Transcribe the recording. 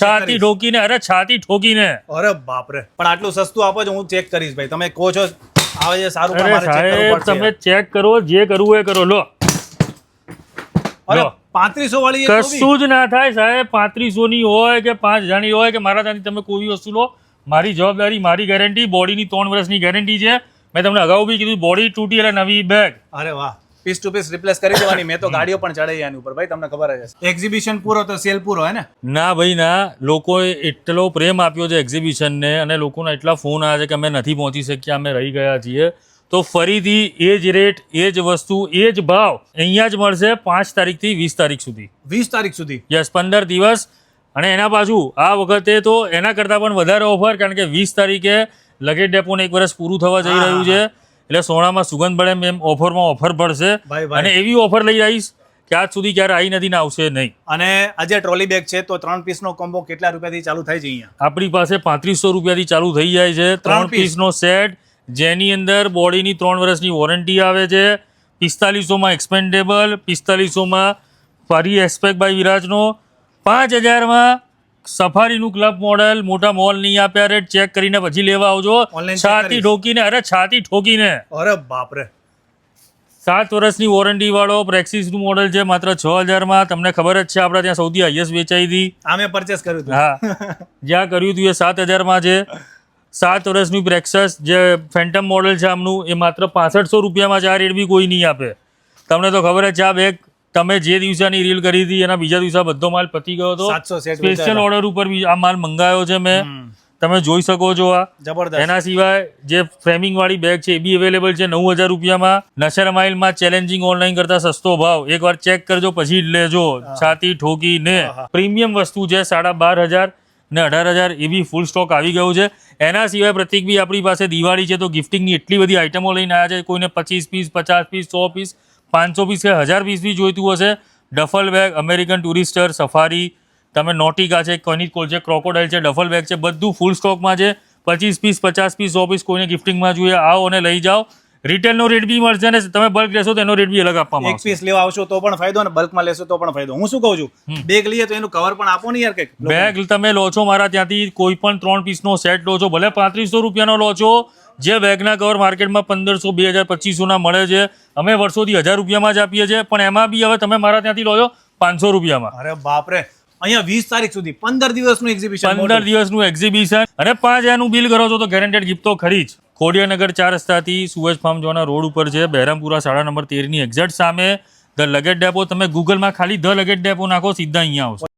છાતી ઠોકીને, અરે છાતી ઠોકીને. અરે બાપરે, પણ આટલું સસ્તું આપો છો, હું ચેક કરીશ ભાઈ. તમે કહો છો આવે છે સારું, પણ અરે મારે ચેક કરવું સાહેબ પડશે. તમે ચેક કરો, જે કરવું એ કરો. લો અરે લો. 3500 વાળી એ તો બી. કશું જ ના થાય સાહેબ. 3500 ની હોય કે 5000 ની હોય કે મારા ત્યાંથી તમે કોઈ વસ્તુ લો, મારી જવાબદારી, મારી ગેરંટી. બોડીની 3 વર્ષની ગેરંટી છે. મેં તમને અગાઉ બી કીધું, બોડી તૂટી એટલે નવી બેગ. અરે વાહ, પીસ ટુ પીસ રિપ્લેસ કરી દેવાની. મેં તો ગાડીઓ પણ ચડાવી આની ઉપર ભાઈ, તમને ખબર જ હશે. એક્ઝિબિશન પૂરો તો સેલ પૂરો હે ને? ના ભાઈ ના, લોકોએ એટલો પ્રેમ આપ્યો છે એક્ઝિબિશનને, અને લોકોના એટલા ફોન આવ્યા છે કે અમે નથી પહોંચી શક્યા, અમે રહી ગયા છીએ. તો ફરીથી એ જ રેટ, એ જ વસ્તુ, એ જ ભાવ અહીંયા જ મળશે 5 તારીખથી 20 તારીખ સુધી. 20 તારીખ સુધી? યસ, 15 દિવસ. અને એના પાછું આ વખતે તો એના કરતાં પણ વધારે ઓફર, કારણ કે 20 તારીખે લગેજ ડેપોને 1 વર્ષ પૂરું થવા જઈ રહ્યું છે. એટલે સોનામાં સુગંધ પડે એમ ઓફરમાં ઓફર પડશે. અને એવી ઓફર લઈ આવીશ કે આજ સુધી ક્યારે આવી નથી ને આવશે નહીં. અને આજે ટ્રોલી બેગ છે તો 3 પીસનો કોમ્બો કેટલા રૂપિયાથી ચાલુ થાય છે અહીંયા? આપણી પાસે 3500 રૂપિયાથી ચાલુ થઈ જાય છે 3 પીસનો સેટ, જેની અંદર બોડીની 3 વર્ષની વોરંટી આવે છે. 4500માં એક્સપેન્ડેબલ, 4500માં ફરી એસ્પેક બાય વિરાજનો, 5000માં સફારીનું ક્લબ મોડેલ. મોટા મોલ નહીં આપ્યા રેટ, ચેક કરીને પછી લેવા આવજો. છાતી ઠોકીને, અરે છાતી ઠોકીને. અરે બાપરે, 7 વર્ષની વોરંટી વાળો પ્રેક્સિસનું મોડેલ છે, માત્ર 6000માં. તમને ખબર જ છે આપણા ત્યાં સૌથી હાઈએસ્ટ વેચાઈ હતી. આમે પરચેસ કર્યું હતું. હા, જ્યાં કર્યું હતું એ 7000માં છે. 7 વર્ષનું પ્રેક્સસ જે ફેન્ટમ મોડેલ છે આમનું, એ માત્ર 6500 રૂપિયામાં છે. આ રેટ બી કોઈ નહીં આપે. તમને તો ખબર જ છે આ બેગ તમે જે દિવસની રીલ કરી હતી એના બીજા દિવસે બધો માલ પતી ગયો હતો. 700 સેટ સ્પેશિયલ ઓર્ડર ઉપર બી આ માલ મંગાવ્યો છે મેં. તમે જોઈ શકો છો આ. જબરદસ્ત. એના સિવાય જે ફ્રેમિંગ વાળી બેગ છે એ બી અવેલેબલ છે 9000 રૂપિયામાં. નશર માઇલમાં ચેલેન્જિંગ ઓનલાઈન કરતા સસ્તો ભાવ. એકવાર ચેક કરજો પછી જ લેજો. છાતી ઠોકીને. પ્રીમિયમ વસ્તુ છે 12500 ને 18000 એ બી ફૂલ સ્ટોક આવી ગયું છે. એના સિવાય પ્રતિકભાઈ આપણી પાસે દિવાળી છે તો ગિફ્ટિંગની એટલી બધી આઇટમો લઈને આવ્યા છે. કોઈને 25 પીસ, 50 પીસ, 100 પીસ, 500 પીસ કે 1000 પીસ બી જોઈતું હશે. ડફલ બેગ, અમેરિકન ટુરિસ્ટર, સફારી, તમે નોટિકા છે, કોનિકોલ છે, ક્રોકોડાઇલ છે, ડફલ બેગ છે, બધું ફૂલ સ્ટોકમાં છે. 25 પીસ, 50 પીસ, 100 પીસ કોઈને ગિફ્ટિંગમાં જોઈએ, આવો અને લઈ જાઓ. રિટેલનો રેટ બી મળશે અને તમે બલ્ક લેશો તો એનો રેટ બી અલગ આપવામાં આવશે. એક પીસ લેવા આવશો તો પણ ફાયદો અને બલ્કમાં લેશો તો પણ ફાયદો. હું શું કહું છું, બેગ લઈએ તો એનું કવર પણ આપો ને યાર કંઈક. બેગ તમે લો છો મારા ત્યાંથી, કોઈ પણ 3 પીસનો સેટ લો છો, ભલે 3500 રૂપિયાનો લો છો, જે બેગના કવર માર્કેટમાં 1500, 2000, 2500 ના મળે છે, અમે વર્ષોથી 1000 રૂપિયામાં જ આપીએ છીએ. પણ એમાં બી હવે તમે મારા ત્યાંથી લો છો 500 રૂપિયામાં. અરે બાપરે, અહીંયા 20 તારીખ સુધી 15 દિવસનું એક્ઝિબિશન. 15 દિવસનું એક્ઝિબિશન અને 5000નું બિલ કરો છો તો ગેરંટેડ ગિફ્ટ તો ખરી જ. ખોડિયાનગર 4 રસ્તાથી સુએજ ફાર્મ જોવાના રોડ ઉપર છે, બહેરામપુરા શાળા નંબર 13 ની એક્ઝેક્ટ સામે ધ લગેજ ડેપો. તમે ગૂગલમાં ખાલી ધ લગેજ ડેપો નાખો, સીધા અહીંયા આવશે.